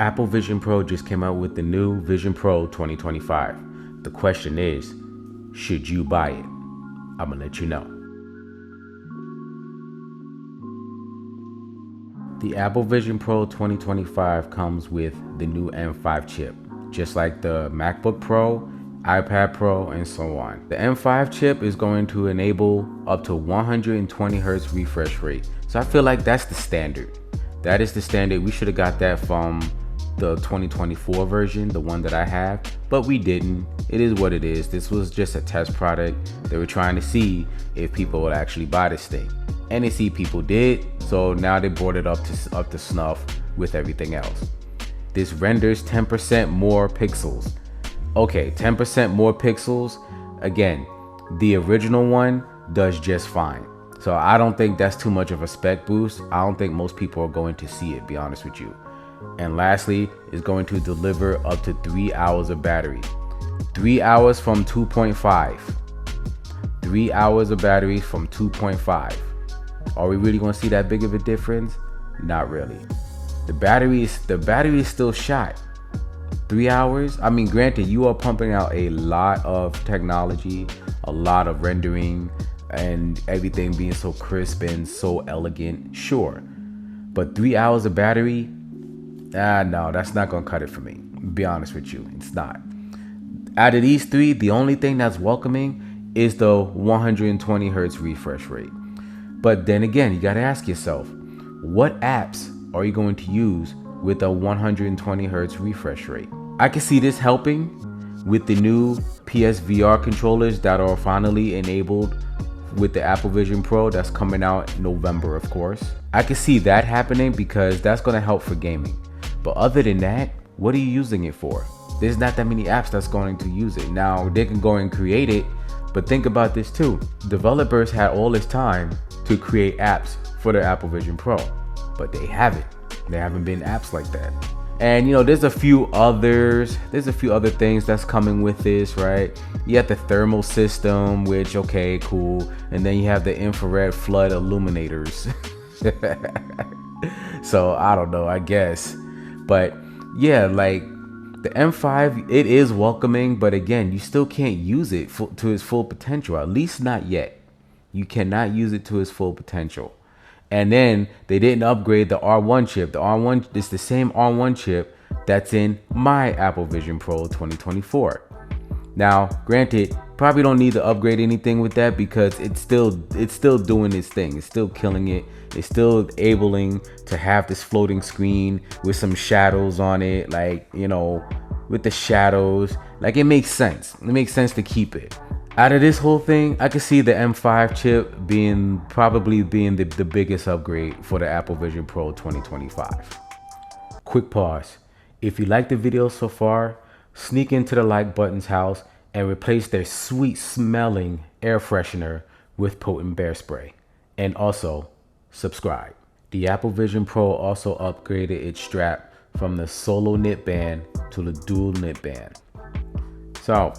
Apple Vision Pro just came out with the new Vision Pro 2025. The question is, should you buy it? I'm gonna let you know. The Apple Vision Pro 2025 comes with the new M5 chip, just like the MacBook Pro, iPad Pro, and so on. The M5 chip is going to enable up to 120 Hz refresh rate. So I feel like that's the standard. That is the standard. We should have got that from the 2024 version, the one that I have, but we didn't. It is what it is. This was just a test product. They were trying to see if people would actually buy this thing, and they see people did. So now they brought it up to snuff with everything else. This renders 10% more pixels. Okay, 10% more pixels. Again, the original one does just fine. So I don't think that's too much of a spec boost. I don't think most people are going to see it, be honest with you. And lastly, it's going to deliver up to 3 hours of battery. 3 hours from 2.5. 3 hours of battery from 2.5. Are we really going to see that big of a difference? Not really. The battery is still shot. 3 hours? I mean, granted, you are pumping out a lot of technology, a lot of rendering, and everything being so crisp and so elegant, sure. But 3 hours of battery? No, that's not gonna cut it for me. Be honest with you, it's not. Out of these three, the only thing that's welcoming is the 120 Hertz refresh rate. But then again, you gotta ask yourself, what apps are you going to use with a 120 Hertz refresh rate? I can see this helping with the new PSVR controllers that are finally enabled with the Apple Vision Pro that's coming out in November, of course. I can see that happening because that's gonna help for gaming. But other than that, what are you using it for? There's not that many apps that's going to use it. Now, they can go and create it, but think about this too. Developers had all this time to create apps for the Apple Vision Pro, but they haven't. There haven't been apps like that. And you know, there's a few other things that's coming with this, right? You have the thermal system, which, okay, cool. And then you have the infrared flood illuminators. So I don't know, I guess. But yeah, like the M5, it is welcoming, but again, you still can't use it to its full potential, at least not yet. You cannot use it to its full potential. And then they didn't upgrade the R1 chip. The R1 is the same R1 chip that's in my Apple Vision Pro 2024. Now, granted, probably don't need to upgrade anything with that because it's still doing its thing. It's still killing it. It's still enabling to have this floating screen with some shadows on it, like, you know, with the shadows. Like, it makes sense. It makes sense to keep it. Out of this whole thing, I could see the M5 chip probably being the biggest upgrade for the Apple Vision Pro 2025. Quick pause. If you like the video so far, sneak into the like button's house and replace their sweet smelling air freshener with potent bear spray. And also, subscribe. The Apple Vision Pro also upgraded its strap from the solo knit band to the dual knit band. So,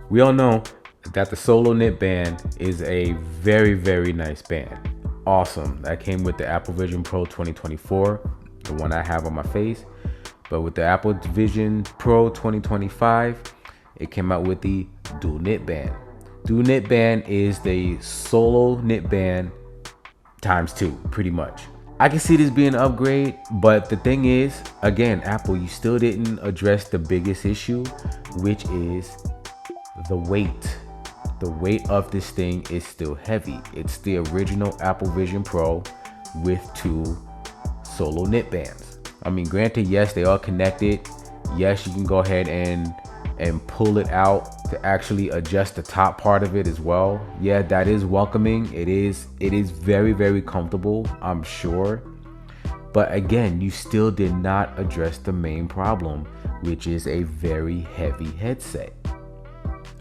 we all know that the solo knit band is a very, very nice band. Awesome. That came with the Apple Vision Pro 2024, the one I have on my face. But with the Apple Vision Pro 2025, it came out with the dual knit band. Dual knit band is the solo knit band times 2, pretty much. I can see this being an upgrade, but the thing is, again, Apple, you still didn't address the biggest issue, which is the weight. The weight of this thing is still heavy. It's the original Apple Vision Pro with 2 solo knit bands. I mean, granted, yes, they are connected. Yes, you can go ahead and pull it out to actually adjust the top part of it as well. Yeah, that is welcoming. It is very, very comfortable, I'm sure. But again, you still did not address the main problem, which is a very heavy headset.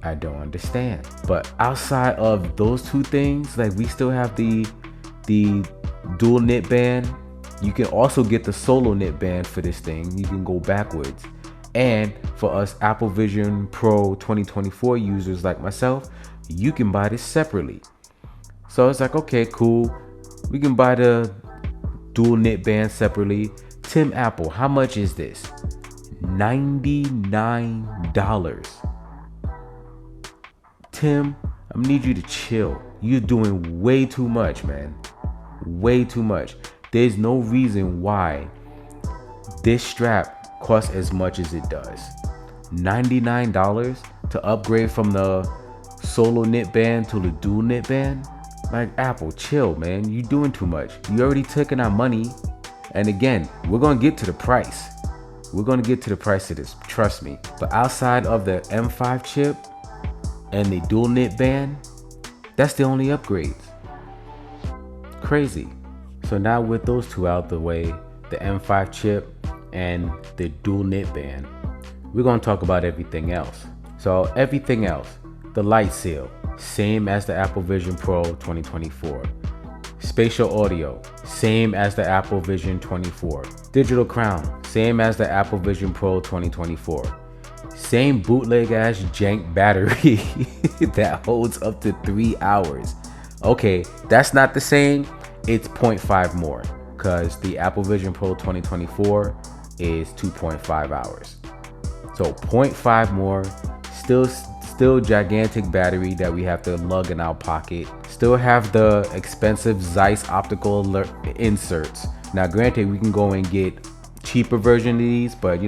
I don't understand. But outside of those two things, like, we still have the dual knit band. You can also get the solo knit band for this thing. You can go backwards. And for us Apple Vision Pro 2024 users like myself, you can buy this separately. So it's like, okay, cool. We can buy the dual knit band separately Tim Apple, how much is this? $99. Tim, I need you to chill. You're doing way too much, man. Way too much. There's no reason why this strap costs as much as it does. $99 to upgrade from the solo knit band to the dual knit band? Like, Apple, chill, man. You're doing too much. You already taking our money. And again, we're going to get to the price. We're going to get to the price of this. Trust me. But outside of the M5 chip and the dual knit band, that's the only upgrades. Crazy. So now with those two out the way, the M5 chip and the dual knit band, we're going to talk about everything else. So everything else, the light seal, same as the Apple Vision Pro 2024. Spatial audio, same as the Apple Vision 24. Digital crown, same as the Apple Vision Pro 2024. Same bootleg ass jank battery that holds up to 3 hours. Okay, that's not the same. It's 0.5 more because the Apple Vision Pro 2024 is 2.5 hours. So 0.5 more, still gigantic battery that we have to lug in our pocket. Still have the expensive Zeiss optical inserts. Now granted, we can go and get cheaper version of these, but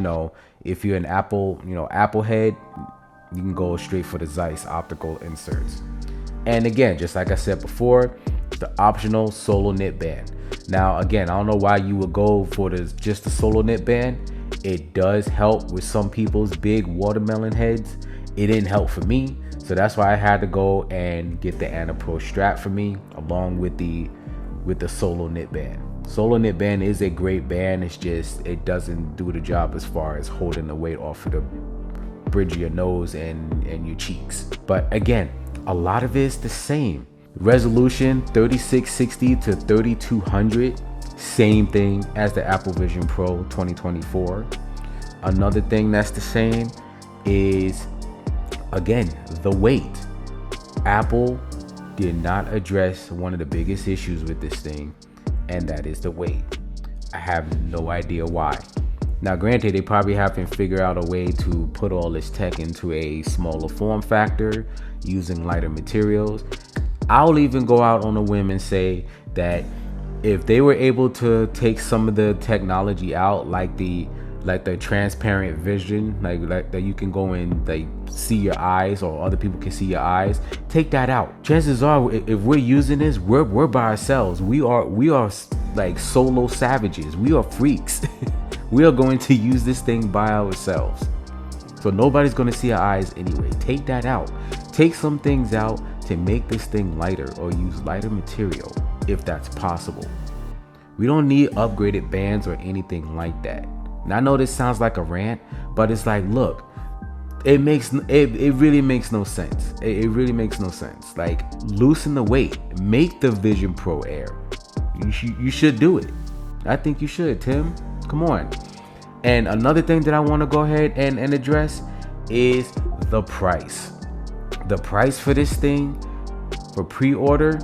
if you're an Apple head, you can go straight for the Zeiss optical inserts. And again, just like I said before, the optional solo knit band. Now again, I don't know why you would go for just the solo knit band. It does help with some people's big watermelon heads. It didn't help for me, so that's why I had to go and get the Anna Pro strap for me along with the solo knit band. Solo knit band is a great band. It's just it doesn't do the job as far as holding the weight off of the bridge of your nose and your cheeks. But again, a lot of it is the same. Resolution 3660 to 3200, same thing as the Apple Vision Pro 2024. Another thing that's the same is, again, the weight. Apple did not address one of the biggest issues with this thing, and that is the weight. I have no idea why. Now granted, they probably haven't figured out a way to put all this tech into a smaller form factor using lighter materials. I'll even go out on a whim and say that if they were able to take some of the technology out, like the transparent vision, like that you can go and see your eyes, or other people can see your eyes, take that out. Chances are, if we're using this, we're by ourselves. We are like solo savages. We are freaks. We are going to use this thing by ourselves. So nobody's going to see our eyes anyway. Take that out. Take some things out to make this thing lighter, or use lighter material if that's possible. We don't need upgraded bands or anything like that. And I know this sounds like a rant, but it's like, look, it really makes no sense. It really makes no sense. Like, loosen the weight, make the Vision Pro Air. You should do it. I think you should, Tim. Come on. And another thing that I want to go ahead and address is the price. The price for this thing for pre-order,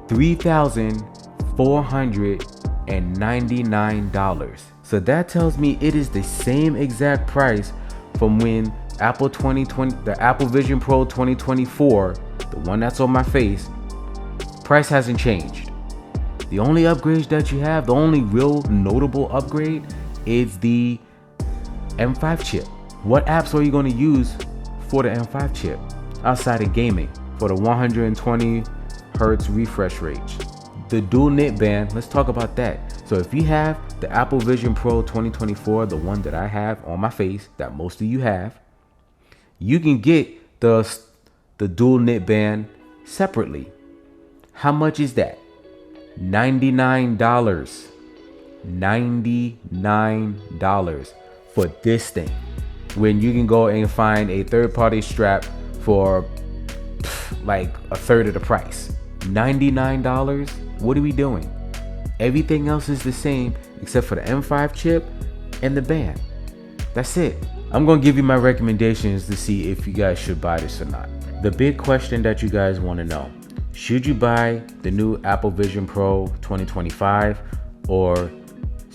$3,499. So that tells me it is the same exact price from when the Apple Vision Pro 2024, the one that's on my face, price hasn't changed. The only upgrades that you have, the only real notable upgrade is the M5 chip. What apps are you going to use for the M5 chip outside of gaming for the 120 hertz refresh rate? The dual knit band, let's talk about that. So if you have the Apple Vision Pro 2024, the one that I have on my face, that most of you have, you can get the dual knit band separately. How much is that? $99. $99 for this thing, when you can go and find a third-party strap for like a third of the price. $99. What are we doing? Everything else is the same except for the M5 chip and the band. That's it. I'm gonna give you my recommendations to see if you guys should buy this or not. The big question that you guys want to know: should you buy the new Apple Vision Pro 2025 or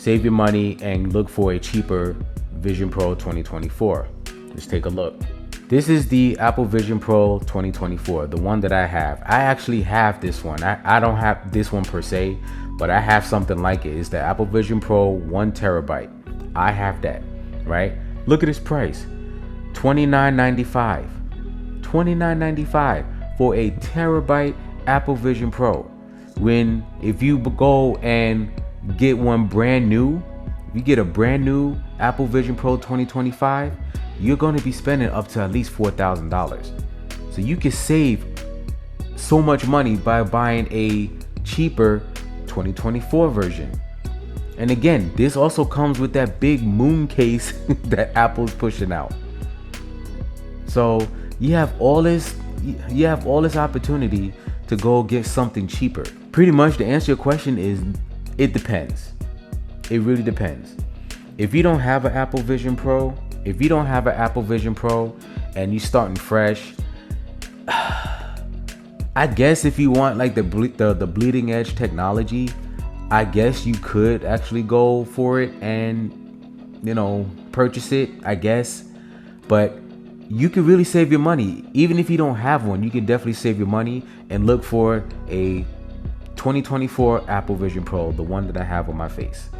save your money and look for a cheaper Vision Pro 2024. Let's take a look. This is the Apple Vision Pro 2024, the one that I have. I actually have this one. I don't have this one per se, but I have something like it. It's the Apple Vision Pro 1 terabyte. I have that, right? Look at its price, $29.95. $29.95 for a terabyte Apple Vision Pro. When if you go and get one brand new, if you get a brand new Apple Vision Pro 2025, you're going to be spending up to at least $4,000. So you can save so much money by buying a cheaper 2024 version. And again, this also comes with that big moon case that Apple's pushing out. So you have all this opportunity to go get something cheaper. Pretty much the answer to your question is it depends. It really depends. If you don't have an Apple Vision Pro, and you're starting fresh, I guess if you want like the bleeding edge technology, I guess you could actually go for it and, purchase it, I guess. But you could really save your money. Even if you don't have one, you can definitely save your money and look for a 2024 Apple Vision Pro, the one that I have on my face.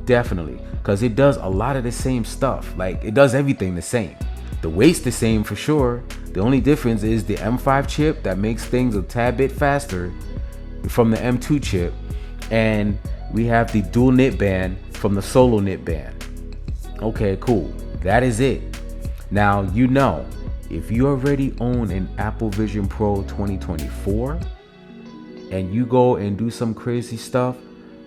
Definitely, because it does a lot of the same stuff. Like, it does everything the same. The weight's the same for sure. The only difference is the M5 chip that makes things a tad bit faster from the M2 chip. And we have the dual knit band from the solo knit band. Okay, cool. That is it. Now, if you already own an Apple Vision Pro 2024 and you go and do some crazy stuff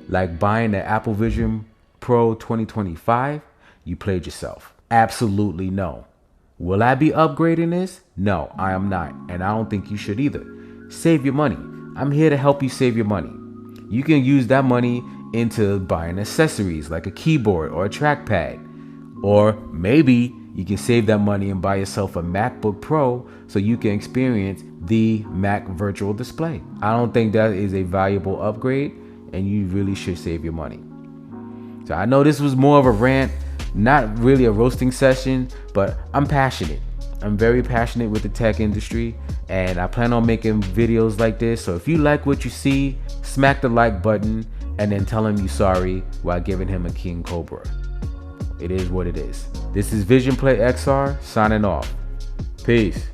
like buying the Apple Vision Pro 2025, you played yourself. Absolutely no. Will I be upgrading this? No, I am not. And I don't think you should either. Save your money. I'm here to help you save your money. You can use that money into buying accessories like a keyboard or a trackpad. Or maybe you can save that money and buy yourself a MacBook Pro so you can experience the Mac Virtual Display. I don't think that is a valuable upgrade, and you really should save your money. So I know this was more of a rant, not really a roasting session, but I'm passionate. I'm very passionate with the tech industry, and I plan on making videos like this. So if you like what you see, smack the like button and then tell him you're sorry while giving him a King Cobra. It is what it is. This is Vision Play XR signing off. Peace.